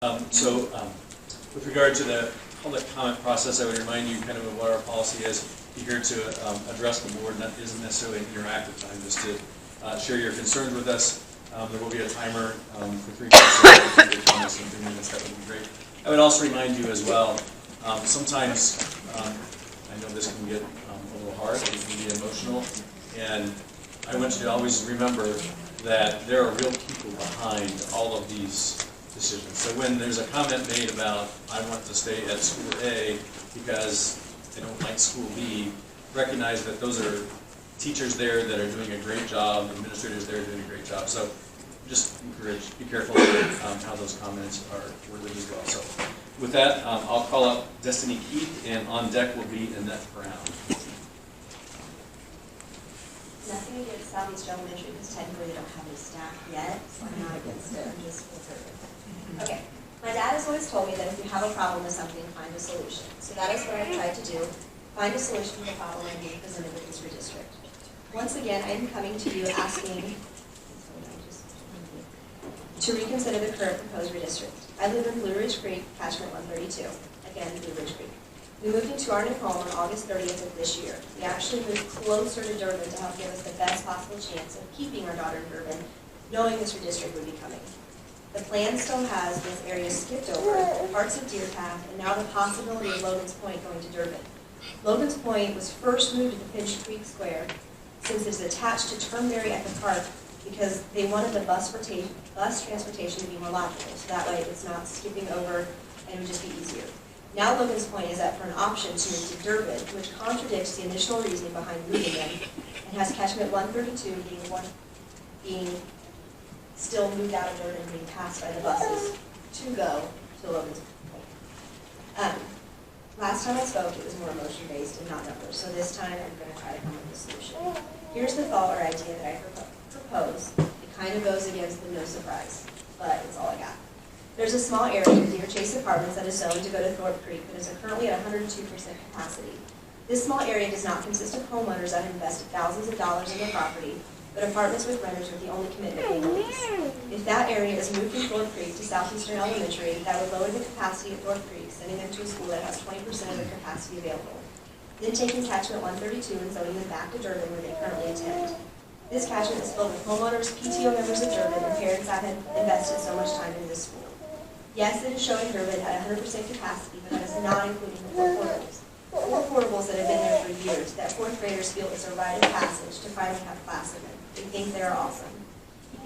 With regard to the public comment process, I would remind you kind of what our policy is. You're here to address the board, and that isn't necessarily an interactive time, just to share your concerns with us. There will be a timer for 3 minutes. If you comments in 3 minutes, that would be great. I would also remind you as well, sometimes I know this can get a little hard, it can be emotional, and I want you to always remember that there are real people behind all of these decisions. So when there's a comment made about, I want to stay at school A because I don't like school B, recognize that those are teachers there that are doing a great job, administrators there doing a great job. So just be careful how those comments are worded as well. So with that, I'll call up Destiny Keith, and on deck will be Annette Brown. Nothing against Southeast Elementary because technically they don't have any staff yet, so I'm not against it. I'm just conservative. Okay. My dad has always told me that if you have a problem with something, find a solution. So that is what I've tried to do. Find a solution to the problem I'm being presented with this redistrict. Once again, I am coming to you asking to reconsider the current proposed redistrict. I live in Blue Ridge Creek, catchment 132. Again, Blue Ridge Creek. We moved into our new home on August 30th of this year. We actually moved closer to Durban to help give us the best possible chance of keeping our daughter in Durban, knowing this redistrict would be coming. The plan still has this area skipped over, parts of Deer Path, and now the possibility of Logan's Point going to Durban. Logan's Point was first moved to the Finch Creek Square since it's attached to Turnberry at the park because they wanted the bus transportation to be more logical, so that way it's not skipping over and it would just be easier. Now Logan's Point is up for an option to move to Durban, which contradicts the initial reasoning behind moving them, and has catchment 132 being still moved out of Durban and being passed by the buses to go to Logan's Point. Last time I spoke, it was more emotion-based and not numbers, so this time I'm going to try to come up with a solution. Here's the thought or idea that I propose. It kind of goes against the no surprise, but it's all I got. There's a small area in Deer Chase Apartments that is zoned to go to Thorpe Creek, but is currently at 102% capacity. This small area does not consist of homeowners that have invested thousands of dollars in the property, but apartments with renters are the only commitment they lease. If that area is moved from Thorpe Creek to Southeastern Elementary, that would lower the capacity at Thorpe Creek, sending them to a school that has 20% of their capacity available. Then taking catchment 132 and zoning them back to Durban where they currently attend. This catchment is filled with homeowners, PTO members of Durban, and parents that have invested so much time in this school. Yes, it is showing Durban at 100% capacity, but that is not including the 4 portables. 4 portables that have been there for years that 4th graders feel is a rite of passage to finally have class in them. They think they are awesome.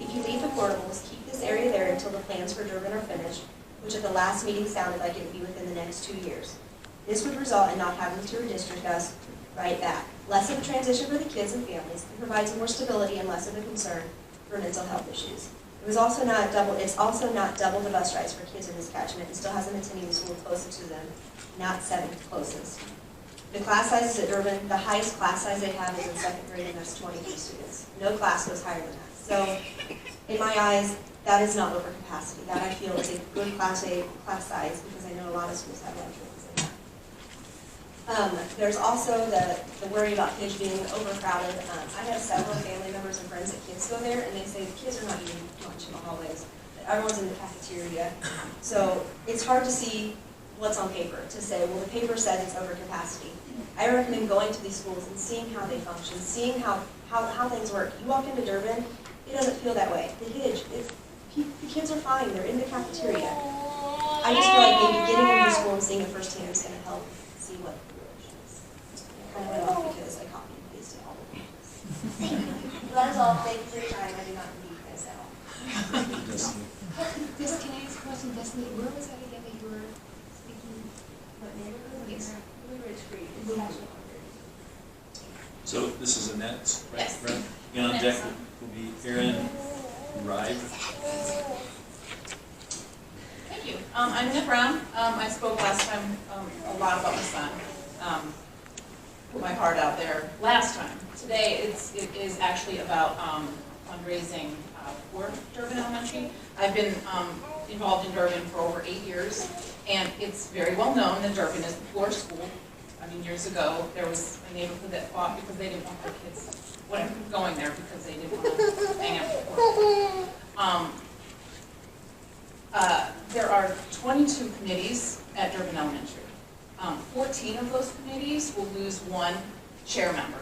If you leave the portables, keep this area there until the plans for Durban are finished, which at the last meeting sounded like it would be within the next 2 years. This would result in not having to redistrict us right back. Less of a transition for the kids and families, and provides more stability and less of a concern for mental health issues. It's also not double the bus rides for kids in this catchment and still has them attending the school closest to them, not 7th closest. The class sizes at Durban, the highest class size they have is in 2nd grade, and that's 22 students. No class goes higher than that. So, in my eyes, that is not over capacity. That I feel is a good class size because I know a lot of schools have larger ones like that. There's also the worry about kids being overcrowded. I have several family members and friends that kids go there, and they say the kids are not eating lunch in the hallways. Everyone's in the cafeteria. So it's hard to see what's on paper to say, well, the paper says it's over capacity. I recommend going to these schools and seeing how they function, seeing how things work. You walk into Durban, it doesn't feel that way. The kids are fine. They're in the cafeteria. I just feel like maybe getting into the school and seeing it firsthand is going to help see what the relation is. I kind of went off because I copied and pasted all the pages. That is all. Thank you for your time. I do not need you guys at all. Can I ask a question, Destiny? Where was that again that you were speaking? What neighborhood? Yes. Blue Ridge Creek. So this is Annette, right? Yes. Right. And on deck will be Erin Rive. Thank you. I'm Annette Brown. I spoke last time a lot about my son. Put my heart out there last time. Today it is actually about fundraising for Durban Elementary. I've been involved in Durban for over 8 years, and it's very well known that Durban is the poor school. I mean, years ago, there was a neighborhood that fought because they didn't want their kids going there because they didn't want to hang out with the poor. There are 22 committees at Durbin Elementary. 14 of those committees will lose one chair member.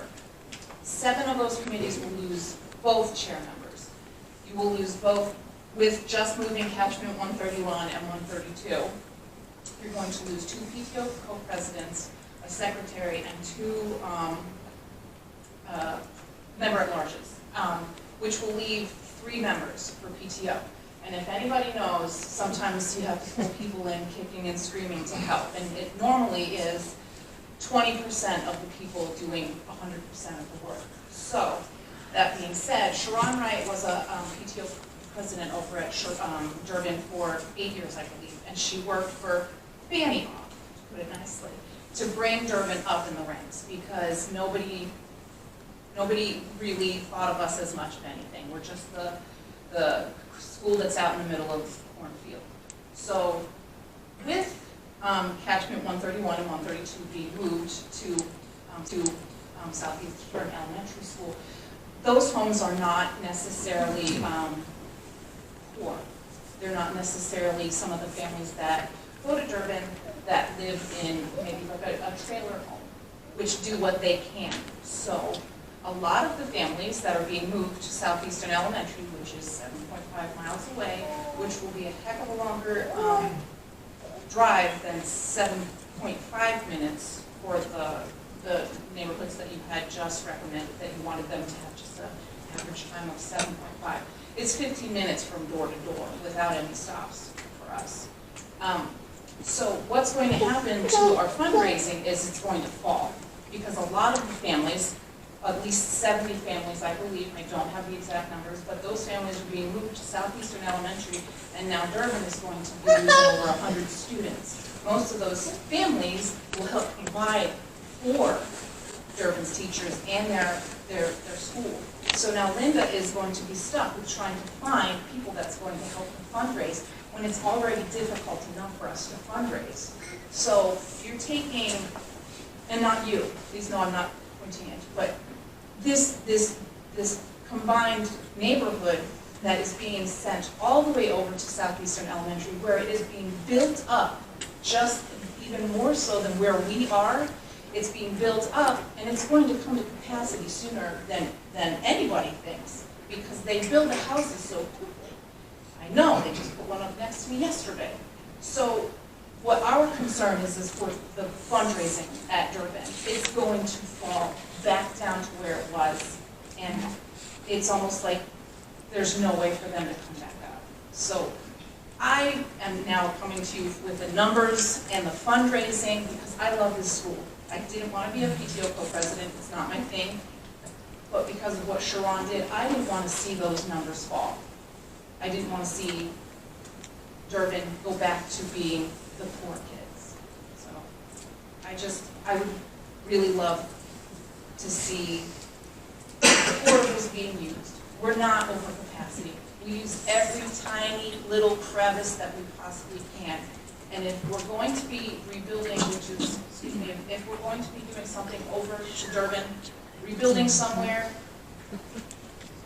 7 of those committees will lose both chair members. You will lose both with just moving catchment 131 and 132. You're going to lose 2 PTO co-presidents, a secretary, and 2 member-at-larges, which will leave 3 members for PTO. And if anybody knows, sometimes you have to pull people in kicking and screaming to help. And it normally is 20% of the people doing 100% of the work. So, that being said, Sharon Wright was a PTO president over at Durbin for 8 years, I believe. And she worked for Fannie Mae, to put it nicely, to bring Durbin up in the ranks, because nobody really thought of us as much of anything. We're just the school that's out in the middle of the cornfield. So with catchment 131 and 132 being moved to Southeastern Elementary School, those homes are not necessarily poor. They're not necessarily some of the families that go to Durbin that live in maybe like a trailer home, which do what they can. So a lot of the families that are being moved to Southeastern Elementary, which is 7.5 miles away, which will be a heck of a longer drive than 7.5 minutes for the neighborhoods that you had just recommended, that you wanted them to have just an average time of 7.5. It's 15 minutes from door to door without any stops for us. So what's going to happen to our fundraising is it's going to fall, because a lot of the families, at least 70 families, I believe, I don't have the exact numbers, but those families are being moved to Southeastern Elementary, and now Durbin is going to be losing over 100 students. Most of those families will help provide for Durbin's teachers and their school. So now Linda is going to be stuck with trying to find people that's going to help them fundraise when it's already difficult enough for us to fundraise. So you're taking, and not you, please know I'm not pointing at you, but this combined neighborhood that is being sent all the way over to Southeastern Elementary, where it is being built up just even more so than where we are. It's being built up, and it's going to come to capacity sooner than anybody thinks, because they build the houses so quickly. I know, they just put one up next to me yesterday. So what our concern is for the fundraising at Durbin. It's going to fall back down to where it was, and it's almost like there's no way for them to come back up. So I am now coming to you with the numbers and the fundraising, because I love this school. I didn't want to be a PTO co-president, it's not my thing, but because of what Sharon did, I didn't want to see those numbers fall. I didn't want to see Durbin go back to being the poor kids. So I would really love to see the portables being used. We're not over capacity. We use every tiny little crevice that we possibly can. And if we're going to be rebuilding, if we're going to be doing something over to Durbin, rebuilding somewhere,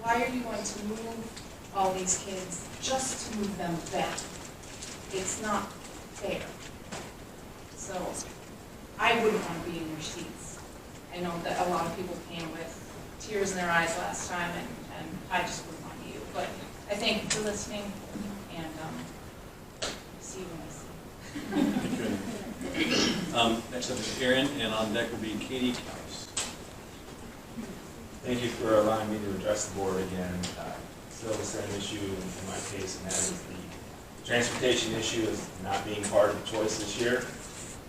why are you going to move all these kids just to move them back? It's not fair. So I wouldn't want to be in your seats. I know that a lot of people came with tears in their eyes last time, and I just wouldn't want you. But I thank you for listening, and see you when I see you. Next up is Aaron, and on deck will be Katie Klaus. Thank you for allowing me to address the board again. Still the same issue in my case, and that is the transportation issue is not being part of the choice this year.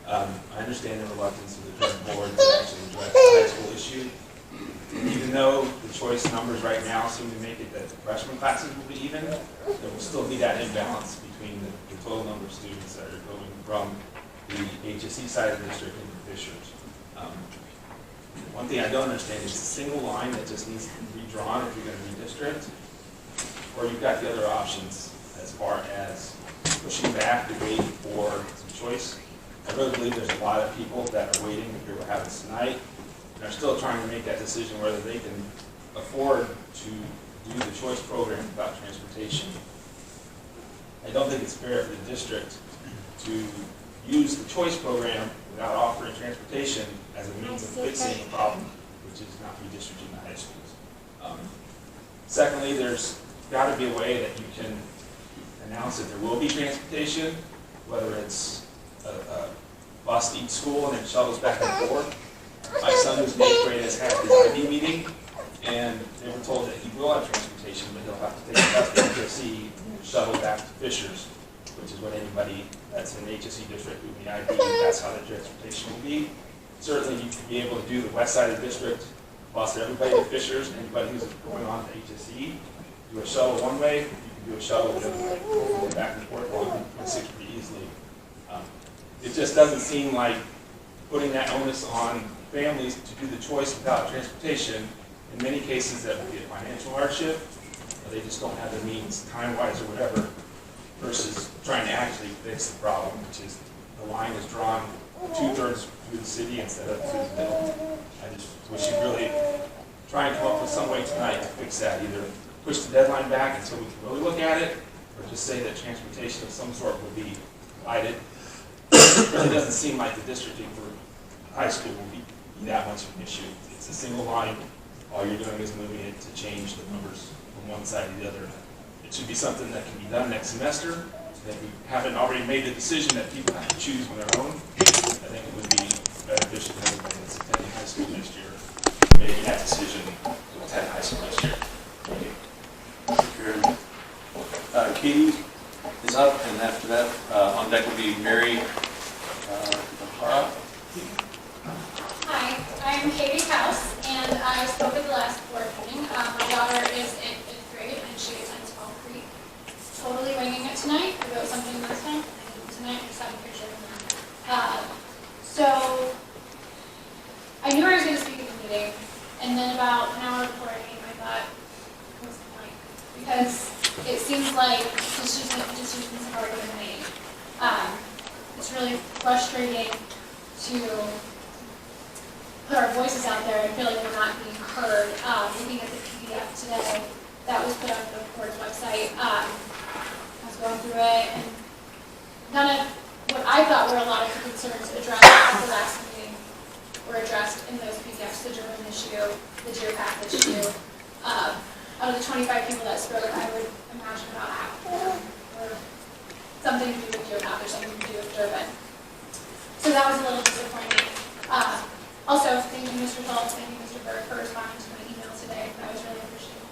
I understand the reluctance of the current board to actually address the high school issue. Even though the choice numbers right now seem to make it that the freshman classes will be even, there will still be that imbalance between the total number of students that are going from the HSE side of the district into Fishers. One thing I don't understand is a single line that just needs to be redrawn if you're going to redistrict, or you've got the other options as far as pushing back the waiting for some choice. I really believe there's a lot of people that are waiting to hear what happens tonight, and are still trying to make that decision whether they can afford to do the choice program without transportation. I don't think it's fair for the district to use the choice program without offering transportation as a means of fixing a problem, which is not redistricting the high schools. Secondly, there's got to be a way that you can announce that there will be transportation, whether it's a bus to each school and then shuttles back and forth. My son, who's in 8th grade, has had his IB meeting, and they were told that he will have transportation, but he'll have to take a bus to HSE and shuttle back to Fishers, which is what anybody that's in the HSE district who in the IB, that's how the transportation will be. Certainly, you could be able to do the west side of the district, bus everybody to Fishers, anybody who's going on to HSE, do a shuttle one way, you can do a shuttle the other way, go back and forth on 6 pretty easily. It just doesn't seem like putting that onus on families to do the choice without transportation. In many cases, that would be a financial hardship, or they just don't have the means, time-wise or whatever, versus trying to actually fix the problem, which is the line is drawn 2/3 through the city instead of through the middle. I just wish you'd really try and come up with some way tonight to fix that, either push the deadline back until we can really look at it, or just say that transportation of some sort will be provided. It really doesn't seem like the districting for high school will be that much of an issue. It's a single line. All you're doing is moving it to change the numbers from one side to the other. It should be something that can be done next semester, so that we haven't already made the decision that people have to choose on their own. I think it would be beneficial to everybody that's attending high school next year, making that decision to attend high school next year. Thank you. Katie is up, and after that, on deck will be Mary Hara. Hi, I'm Katie House, and I spoke at the last board meeting. My daughter is in 5th grade, and she attends Fall Creek. Totally winging it tonight. I wrote something last time. Tonight, I just have a picture of her. So, I knew I was going to speak at the meeting, and then about an hour before I came, I thought, what's the point? Because it seems like decisions are already been made. It's really frustrating to put our voices out there and feel like we're not being heard. Looking at the PDF today that was put on the board's website, I was going through it, and none of what I thought were a lot of the concerns addressed at the last meeting were addressed in those PDFs: the German issue, the geopath issue. Out of the 25 people that spoke, I would imagine about half of them were something to do with geopath or something to do with Durban. So that was a little disappointing. Also, thank you, Mr. Schultz, thank you, Mr. Bourff, for responding to my email today. That was really appreciated.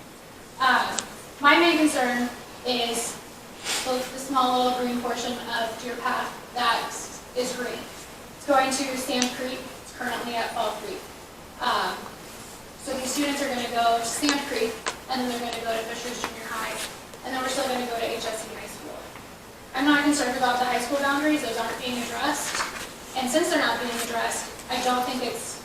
My main concern is the small little green portion of Deer Path that is green. It's going to Sand Creek. It's currently at Fall Creek. So these students are going to go to Sand Creek, and then they're going to go to Fishers Junior High, and then we're still going to go to HSE High School. I'm not concerned about the high school boundaries. Those aren't being addressed. And since they're not being addressed, I don't think it's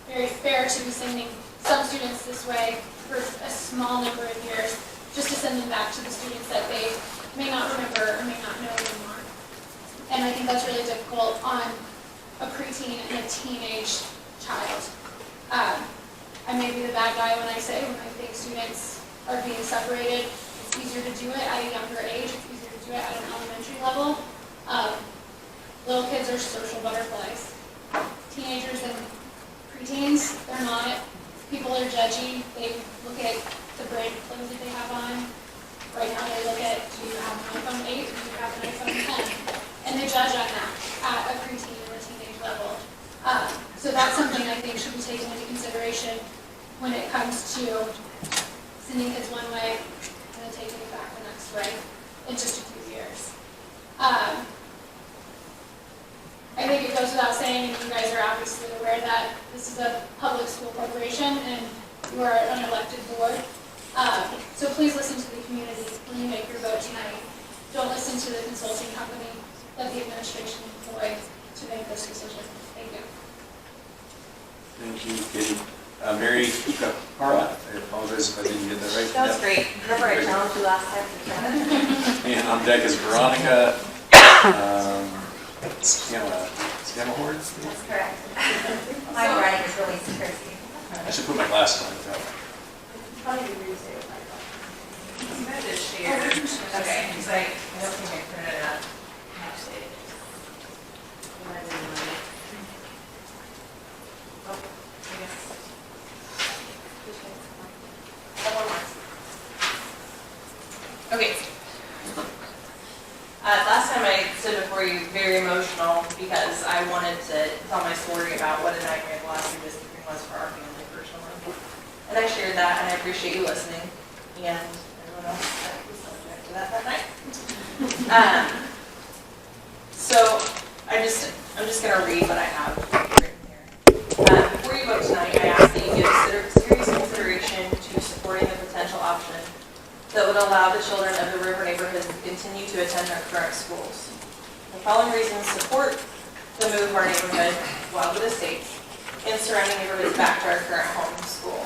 very fair to be sending some students this way for a small number of years, just to send them back to the students that they may not remember or may not know anymore. And I think that's really difficult on a preteen and a teenage child. I may be the bad guy when I think students are being separated. It's easier to do it at a younger age. It's easier to do it at an elementary level. Little kids are social butterflies. Teenagers and preteens, they're not. People are judgy. They look at the brand of clothes that they have on. Right now they look at, do you have an iPhone 8 or do you have an iPhone 10? And they judge on that at a preteen or a teenage level. So that's something I think should be taken into consideration when it comes to sending kids one way and then taking it back the next way in just a few years. I think it goes without saying, and you guys are obviously aware that this is a public school corporation and you are an elected board. So please listen to the community when you make your vote tonight. Don't listen to the consulting company that the administration employed to make this decision. Thank you. Thank you, Katie. Mary Hara, I apologize if I didn't get that right. That was great. Remember I challenged you last time? And on deck is Veronica Scamahorn. That's correct. My writing is really cursy. I should put my glasses on. Probably be weird to say with my glasses. You might just share. Okay, because I don't think I printed it out. Oh, I guess. One more. Okay. Last time I stood before you very emotional because I wanted to tell my story about what a nightmare the last redistricting was for our family personally. And I shared that, and I appreciate you listening, and everyone else that was subject to that night. So I'm just going to read what I have written here. Before you vote tonight, I ask that you give serious consideration to supporting the potential option that would allow the children of the river neighborhood to continue to attend their current schools. The following reasons support the move of our neighborhood, Wildwood Estates, and surrounding neighborhoods back to our current home school.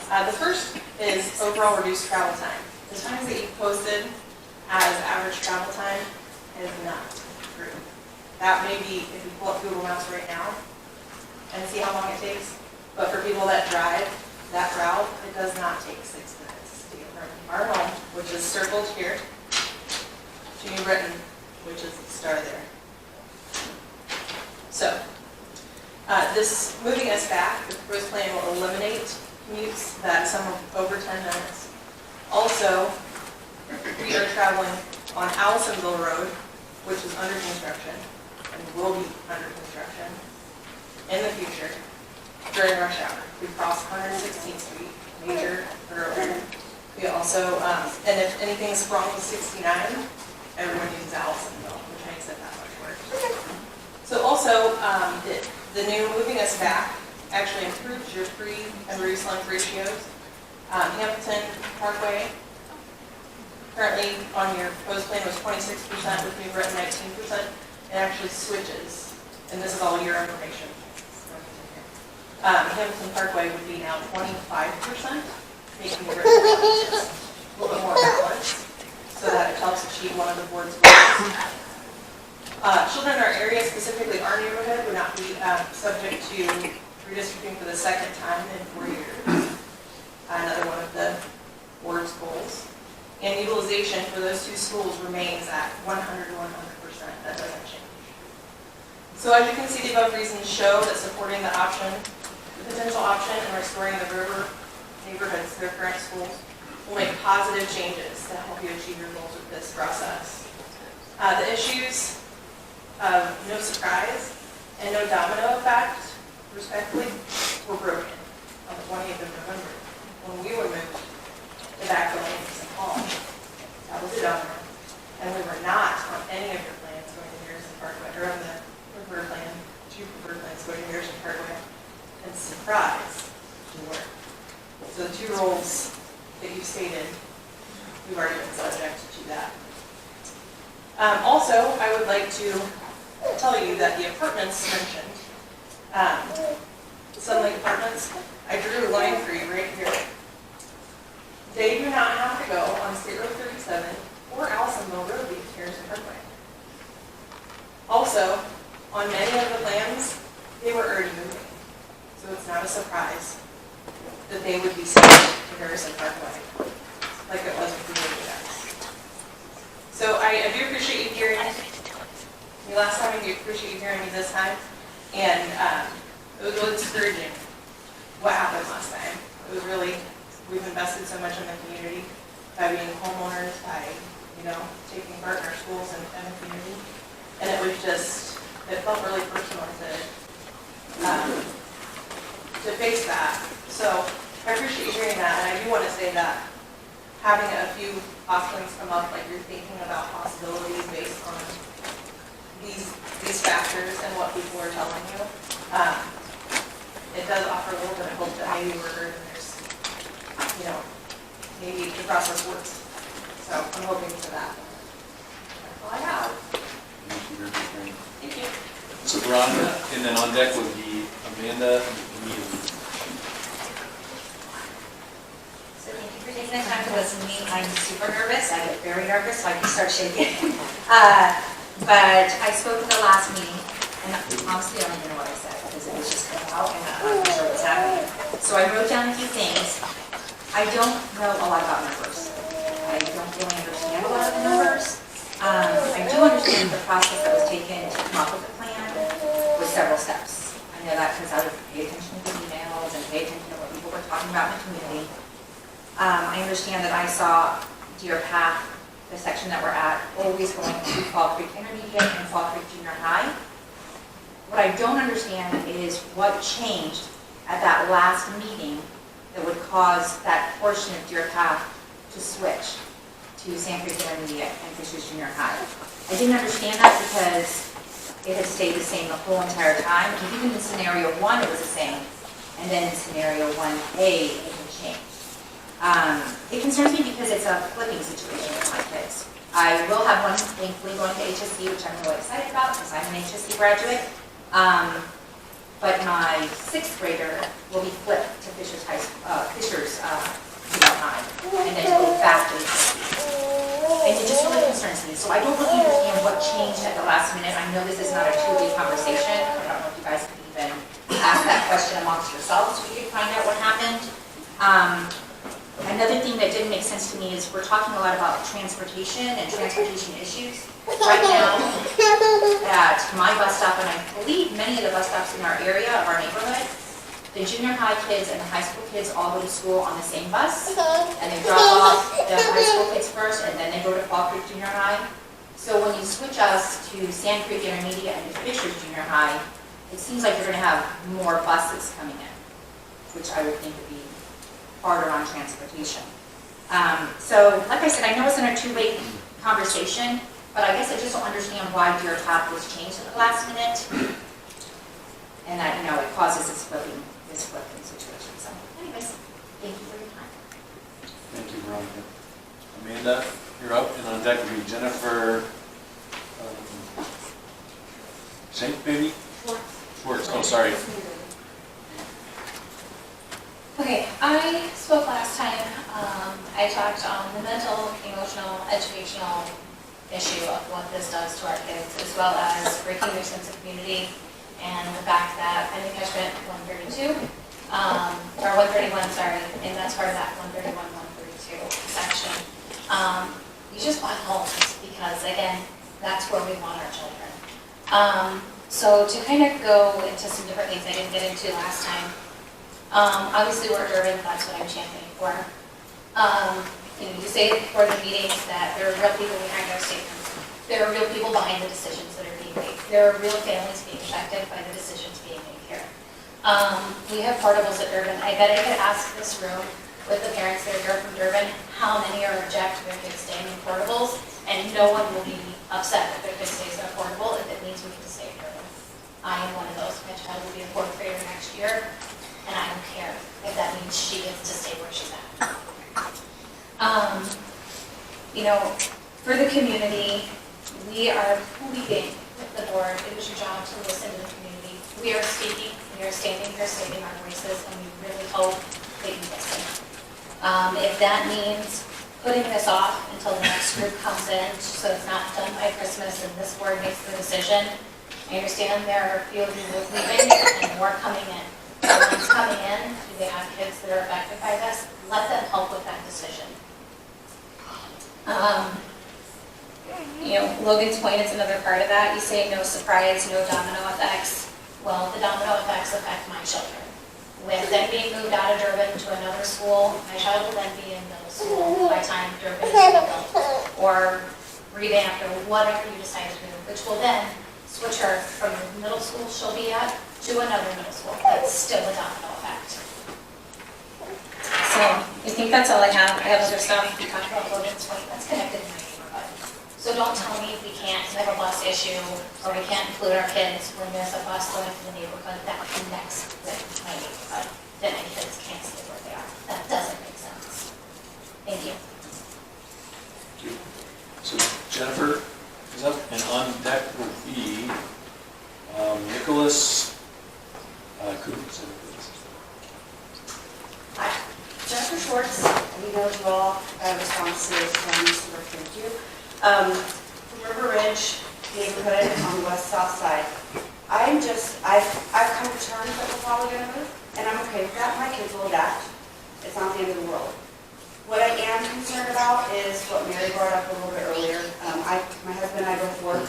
The first is overall reduced travel time. The times that you posted as average travel time is not true. That may be, if you pull up Google Maps right now and see how long it takes, but for people that drive that route, it does not take 6 minutes to get from our home, which is circled here, to New Britain, which is the star there. So, this moving us back, the proposed plan will eliminate commutes that some are over 10 minutes. Also, we are traveling on Allisonville Road, which is under construction and will be under construction in the future during rush hour. We cross 116th Street, major thoroughfare. We also, and if anything's wrong with 69, everyone uses Allisonville, which makes it that much worse. So also, the new moving us back actually improves your free and reduced lunch ratios. Hampton Parkway, currently on your proposed plan was 26%, with New Britain 19%. It actually switches, and this is all your information. Hampton Parkway would be now 25%, making New Britain a little bit more balanced, so that it helps achieve one of the board's goals. Children in our area, specifically our neighborhood, would not be subject to redistricting for the second time in 4 years. Another one of the board's goals. And utilization for those two schools remains at 100 to 100%. That doesn't change. So as you can see, the above reasons show that supporting the option, the potential option, and restoring the river neighborhoods to their current schools will make positive changes to help you achieve your goals with this process. The issues of no surprise and no domino effect, respectfully, were broken on the 28th of November when we were moved to backfill Anderson Hall. That was a domino. And we were not on any of your plans going to Harrison Parkway, or on the preferred plan, 2 preferred plans going to Harrison Parkway. And surprise, you were. So the 2 roles that you stated, we've already been subject to that. Also, I would like to tell you that the apartments mentioned, Sunlight Apartments, I drew a line for you right here. They do not have to go on State Road 37 or Allisonville Road to get to Harrison Parkway. Also, on many of the plans, they were already moving. So it's not a surprise that they would be sent to Harrison Parkway, like it was with the guys. So I do appreciate you hearing me last time, and I appreciate you hearing me this time. And it was really discouraging what happened last time. It was really, we've invested so much in the community by being homeowners, by, taking part in our schools and the community. And it was just, it felt really personal to face that. So I appreciate you hearing that, and I do want to say that having a few options come up, like you're thinking about possibilities based on these factors and what people are telling you, it does offer a little bit of hope that maybe we're heard and there's, maybe the process works. So I'm hoping for that. That's all I have. Thank you. So Veronica, and then on deck would be Amanda and Camille. So thank you for taking the time to listen to me. I'm super nervous. I get very nervous, so I can start shaking. But I spoke in the last meeting, and honestly, I don't even know what I said, because it was just cut out, and I'm not sure what's happening. So I wrote down a few things. I don't know a lot about numbers. I don't really understand a lot of the numbers. I do understand the process that was taken to come up with the plan with several steps. I know that because I would pay attention to the emails and pay attention to what people were talking about in the community. I understand that I saw Deer Path, the section that we're at, always going to Fall Creek Intermediate and Fall Creek Junior High. What I don't understand is what changed at that last meeting that would cause that portion of Deer Path to switch to Sand Creek Intermediate and Fishers Junior High. I didn't understand that because it had stayed the same the whole entire time. And even in scenario 1, it was the same. And then in scenario 1A, it had changed. It concerns me because it's a flipping situation for my kids. I will have one, thankfully, going to HSE, which I'm really excited about because I'm an HSE graduate. But my 6th grader will be flipped to Fishers High and then go back to HSE. And it just really concerns me. So I don't really understand what changed at the last minute. I know this is not a 2-way conversation. I don't know if you guys can even ask that question amongst yourselves so we can find out what happened. Another thing that didn't make sense to me is we're talking a lot about transportation and transportation issues. Right now, at my bus stop, and I believe many of the bus stops in our area of our neighborhood, the junior high kids and the high school kids all go to school on the same bus, and they drop off the high school kids first, and then they go to Fall Creek Junior High. So when you switch us to Sand Creek Intermediate and Fishers Junior High, it seems like you're going to have more buses coming in, which I would think would be harder on transportation. So, like I said, I know it's in a 2-way conversation, but I guess I just don't understand why Deer Path was changed at the last minute, and that, you know, it causes this flipping situation. So, anyways, thank you for your time. Thank you, Veronica. Amanda, you're up, and on deck will be Jennifer, Shank, maybe? Schwartz, oh, sorry. Okay, I spoke last time. I talked on the mental, emotional, educational issue of what this does to our kids, as well as breaking their sense of community, and the fact that I think I spent 132, or 131, sorry, and that's part of that 131, 132 section. You just want homes because, again, that's where we want our children. So to kind of go into some different things I didn't get into last time. Obviously, we're urban, that's what I'm championing for. You know, you say before the meetings that there are real people behind our statements. There are real people behind the decisions that are being made. There are real families being affected by the decisions being made here. We have portables at Durban. I bet I could ask this room with the parents that are here from Durban how many are object to their kids staying in portables, and no one will be upset if their kid stays in a portable if it means we get to stay in Durban. I am one of those. My child will be a 4th grader next year. And I don't care if that means she gets to stay where she's at. You know, for the community, we are pleading with the board. It is your job to listen to the community. We are speaking, we are standing here stating our voices, and we really hope that you listen. If that means putting this off until the next group comes in, so it's not done by Christmas and this board makes the decision, I understand there are a few of you leaving and more coming in. Someone's coming in, do they have kids that are affected by this? Let them help with that decision. You know, Logan's point is another part of that. You say no surprise, no domino effects. Well, the domino effects affect my children. With them being moved out of Durban to another school, my child will then be in middle school by the time Durban is rebuilt, or revamped, or whatever you decide to do, which will then switch her from the middle school she'll be at to another middle school. That's still a domino effect. So I think that's all I have. I have other stuff. We talked about Logan's point. That's connected to my neighborhood. So don't tell me we can't have a bus issue or we can't include our kids when there's a bus going to the neighborhood that connects with my neighborhood. Then my kids can't stay where they are. That doesn't make sense. Thank you. Thank you. So Jennifer is up, and on deck will be Nicholas Coombs. Hi, Jennifer Schwartz. We know you all responses from Mr. Thank you. From River Ridge neighborhood on the west-south side. I've come to terms that we're probably going to move, and I'm okay with that. My kids will adapt. It's not the end of the world. What I am concerned about is what Mary brought up a little bit earlier. My husband and I both work,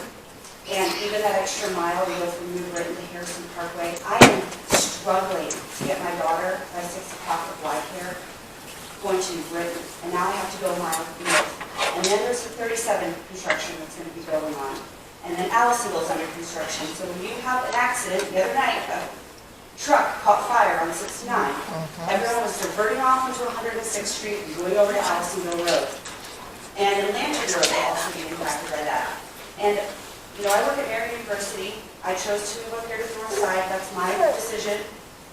and even that extra mile to go from New Britain to Harrison Parkway, I am struggling to get my daughter by 6 o'clock at Y-Care going to New Britain, and now I have to go a mile north. And then there's the 37 construction that's going to be going on. And then Allisonville's under construction. So when you have an accident, the other night, a truck caught fire on 69. Everyone was diverting off into 106th Street and going over to Allisonville Road. And then Lantern Road will also be impacted by that. And, you know, I work at Marion University. I chose to move up here to the north side. That's my decision,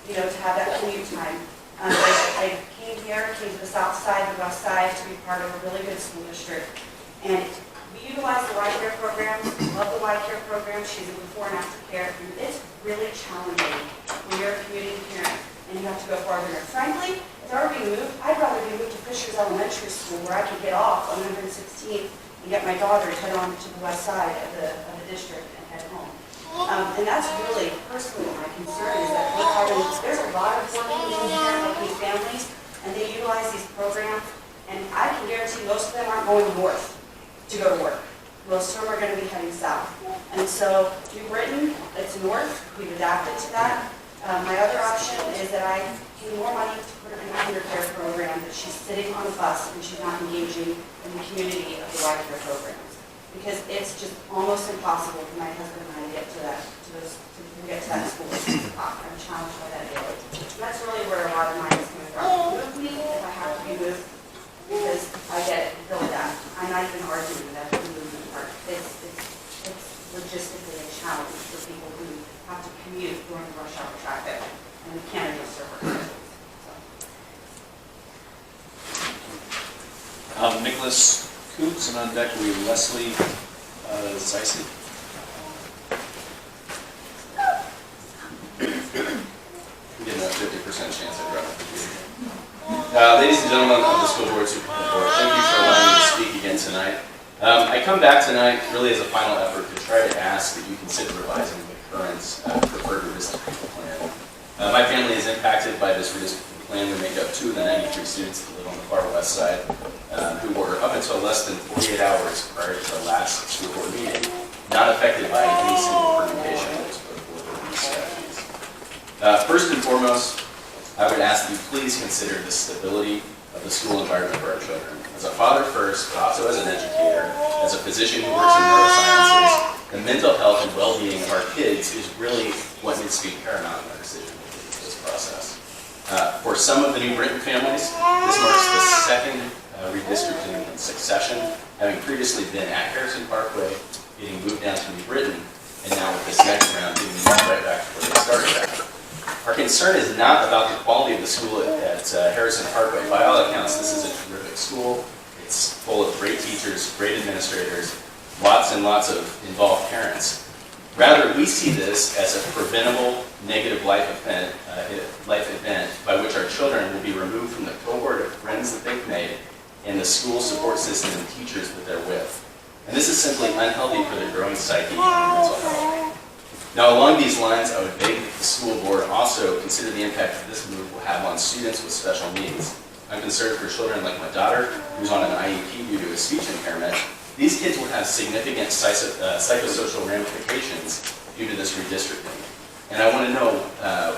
you know, to have that commute time. I came to the south side, the west side, to be part of a really good school district. And we utilize the Y-Care program, love the Y-Care program. She's in before and after care. And it's really challenging when you're a community parent and you have to go farther. And frankly, if I were being moved, I'd rather be moved to Fishers Elementary School where I could get off on 116th and get my daughter to head on to the west side of the district and head home. And that's really personally my concern is that there's a lot of working parent families and they utilize these programs, and I can guarantee most of them aren't going north to go to work. Most of them are going to be heading south. And so New Britain, it's north. We've adapted to that. My other option is that I pay more money to put her in a undercare program, that she's sitting on a bus and she's not engaging in the community of the Y-Care programs. Because it's just almost impossible for my husband and I to get to that school. I'm challenged by that daily. And that's really where a lot of mine is coming from. Move me if I have to be moved, because I get it, feel that. I'm not even arguing that the movement part. It's logistically a challenge for people who have to commute during rush hour traffic, and we can't adjust their work schedules. Nicholas Coops, and on deck we have Leslie Zeisig. We get a 50% chance I drop the computer. Ladies and gentlemen of the School Board Superintendent Board, thank you for allowing me to speak again tonight. I come back tonight really as a final effort to try to ask that you consider revising the current preferred redistricting plan. My family is impacted by this redistricting plan. We make up 2 of the 93 students that live on the far west side who were up until less than 48 hours prior to the last school board meeting not affected by any single permutation that was put forward in these statutes. First and foremost, I would ask that you please consider the stability of the school environment for our children. As a father first, but also as an educator, as a physician who works in neurosciences, the mental health and well-being of our kids is really what needs to be paramount in our decision-making in this process. For some of the New Britain families, this marks the second redistricting in succession, having previously been at Harrison Parkway, getting moved down to New Britain, and now with this next round, getting moved right back to where they started at. Our concern is not about the quality of the school at Harrison Parkway. By all accounts, this is a terrific school. It's full of great teachers, great administrators, lots and lots of involved parents. Rather, we see this as a preventable negative life event by which our children will be removed from the cohort of friends that they've made and the school support system and teachers that they're with. And this is simply unhealthy for their growing psyche and mental health. Now, along these lines, I would beg that the school board also consider the impact that this move will have on students with special needs. I'm concerned for children like my daughter, who's on an IEP due to a speech impairment. These kids will have significant psychosocial ramifications due to this redistricting. And I want to know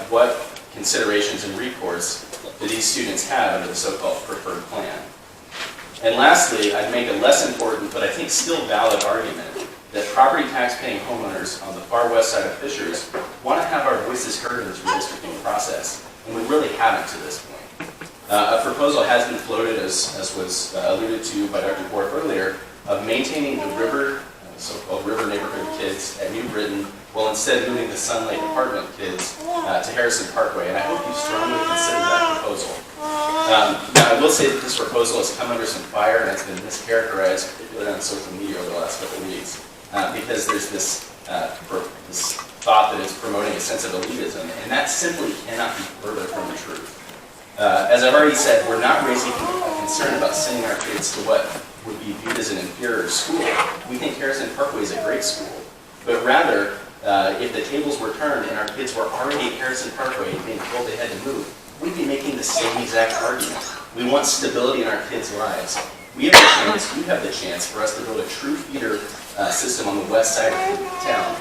what considerations and recourse do these students have under the so-called preferred plan. And lastly, I'd make a less important, but I think still valid argument that property tax paying homeowners on the far west side of Fishers want to have our voices heard in this redistricting process, and we really haven't to this point. A proposal has been floated, as was alluded to by Dr. Bourff earlier, of maintaining the river, so-called river neighborhood kids at New Britain, while instead moving the Sun Lake apartment kids to Harrison Parkway, and I hope you strongly consider that proposal. Now, I will say that this proposal has come under some fire and has been mischaracterized, particularly on social media over the last couple of weeks, because there's this thought that it's promoting a sense of elitism, and that simply cannot be further from the truth. As I've already said, we're not raising a concern about sending our kids to what would be viewed as an inferior school. We think Harrison Parkway is a great school, but rather, if the tables were turned and our kids were already at Harrison Parkway and being told they had to move, we'd be making the same exact argument. We want stability in our kids' lives. We have the chance, you have the chance for us to build a true feeder system on the west side of town.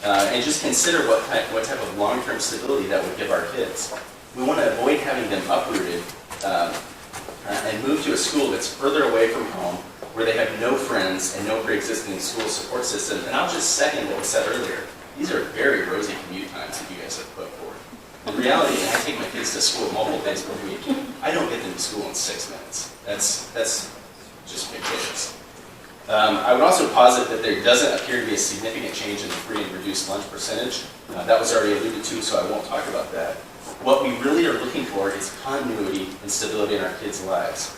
And just consider what type of long-term stability that would give our kids. We want to avoid having them uprooted and move to a school that's further away from home, where they have no friends and no pre-existing school support system. And I'll just second what was said earlier. These are very rosy commute times that you guys have put forward. In reality, I take my kids to school multiple days per week. I don't get them to school in 6 minutes. That's just ridiculous. I would also posit that there doesn't appear to be a significant change in the free and reduced lunch percentage. That was already alluded to, so I won't talk about that. What we really are looking for is continuity and stability in our kids' lives.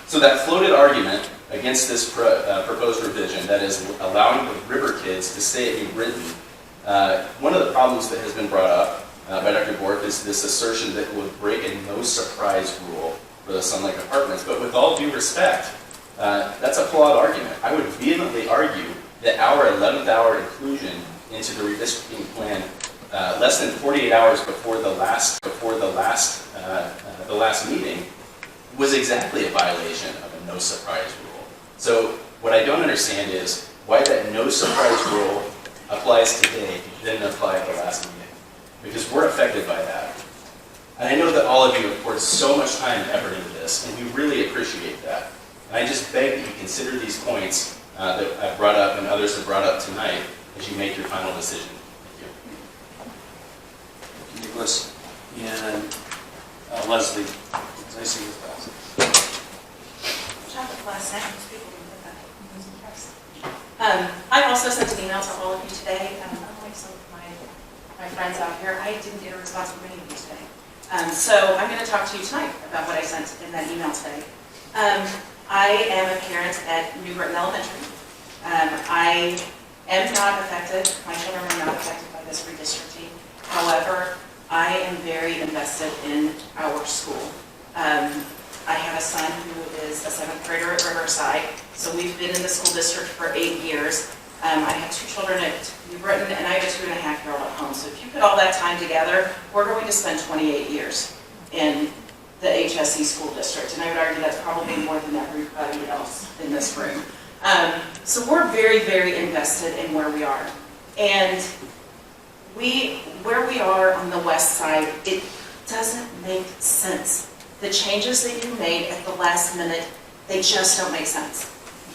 So that floated argument against this proposed revision, that is allowing the River kids to stay at New Britain, one of the problems that has been brought up by Dr. Bourff is this assertion that it would break a no surprise rule for the Sun Lake Apartments. But with all due respect, that's a flawed argument. I would vehemently argue that our 11th hour inclusion into the redistricting plan less than 48 hours before the last meeting was exactly a violation of a no surprise rule. So what I don't understand is why that no surprise rule applies today didn't apply at the last meeting, because we're affected by that. And I know that all of you have poured so much time and effort into this, and we really appreciate that. And I just beg that you consider these points that I've brought up and others have brought up tonight as you make your final decision. Thank you. Nicholas and Leslie, as I see this pass. Last sentence, people didn't put that. I also sent an email to all of you today. Unlike some of my friends out here, I didn't get a response from any of you today. So I'm going to talk to you tonight about what I sent in that email today. I am a parent at New Britain Elementary. I am not affected, my children are not affected by this redistricting. However, I am very invested in our school. I have a son who is a 7th grader at Riverside, so we've been in the school district for 8 years. I have 2 children at New Britain, and I have a 2.5-year-old at home. So if you put all that time together, we're going to spend 28 years in the HSE School District, and I would argue that's probably more than everybody else in this room. So we're very, very invested in where we are. And where we are on the west side, it doesn't make sense. The changes that you made at the last minute, they just don't make sense.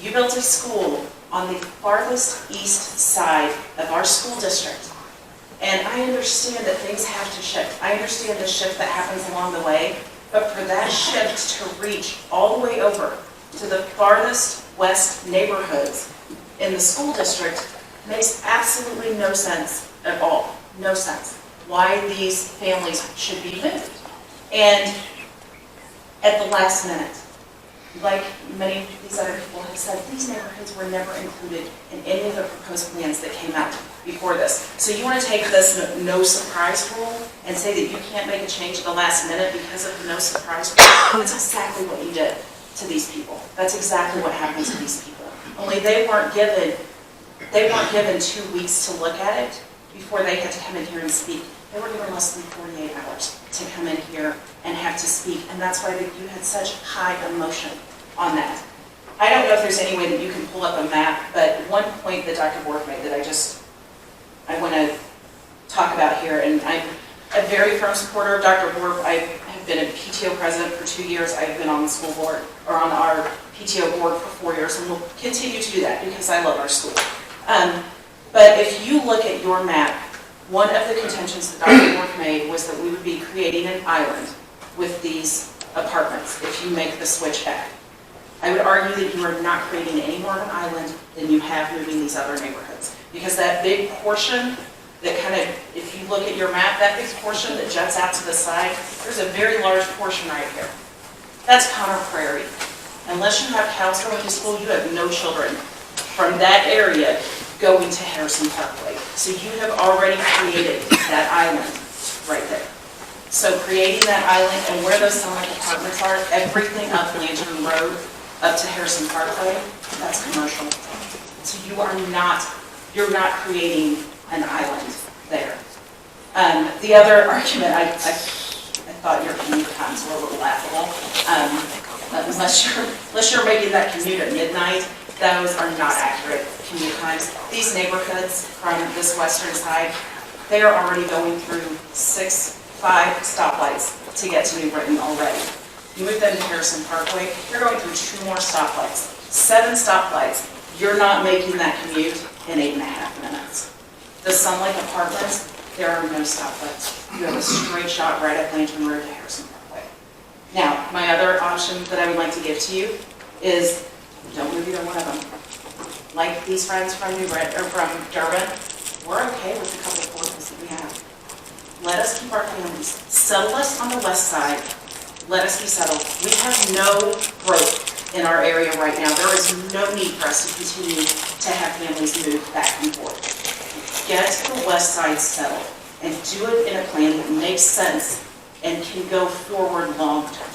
You built a school on the farthest east side of our school district. And I understand that things have to shift. I understand the shift that happens along the way, but for that shift to reach all the way over to the farthest west neighborhoods in the school district makes absolutely no sense at all. No sense. Why these families should be moved. And at the last minute, like many of these other people have said, these neighborhoods were never included in any of the proposed plans that came out before this. So you want to take this no surprise rule and say that you can't make a change at the last minute because of the no surprise rule? That's exactly what you did to these people. That's exactly what happened to these people. Only they weren't given 2 weeks to look at it before they had to come in here and speak. They were given less than 48 hours to come in here and have to speak, and that's why you had such high emotion on that. I don't know if there's any way that you can pull up a map, but one point that Dr. Bourff made that I want to talk about here, and I'm a very firm supporter of Dr. Bourff. I have been a PTO president for 2 years. I've been on the school board, or on our PTO board for 4 years, and will continue to do that because I love our school. But if you look at your map, one of the contentions that Dr. Bourff made was that we would be creating an island with these apartments if you make the switch back. I would argue that you are not creating any more of an island than you have moving these other neighborhoods. Because that big portion that kind of, if you look at your map, that big portion that juts out to the side, there's a very large portion right here. That's Connor Prairie. Unless you have cows going to school, you have no children from that area going to Harrison Parkway. So you have already created that island right there. So creating that island and where those Sun Lake apartments are, everything up Lantern Road up to Harrison Parkway, that's commercial. So you're not creating an island there. The other argument, I thought your commute times were a little laughable. unless you're making that commute at midnight, those are not accurate commute times. These neighborhoods from this western side, they are already going through 5 stoplights to get to New Britain already. You move them to Harrison Parkway, you're going through 2 more stoplights, 7 stoplights. You're not making that commute in 8.5 minutes. The Sun Lake Apartments, there are no stoplights. You have a straight shot right up Lantern Road to Harrison Parkway. Now, my other option that I would like to give to you is don't move either one of them. Like these friends from from Durban, we're okay with the couple of portables that we have. Let us keep our families. Settle us on the west side. Let us be settled. We have no growth in our area right now. There is no need for us to continue to have families move back and forth. Get the west side settled and do it in a plan that makes sense and can go forward long term.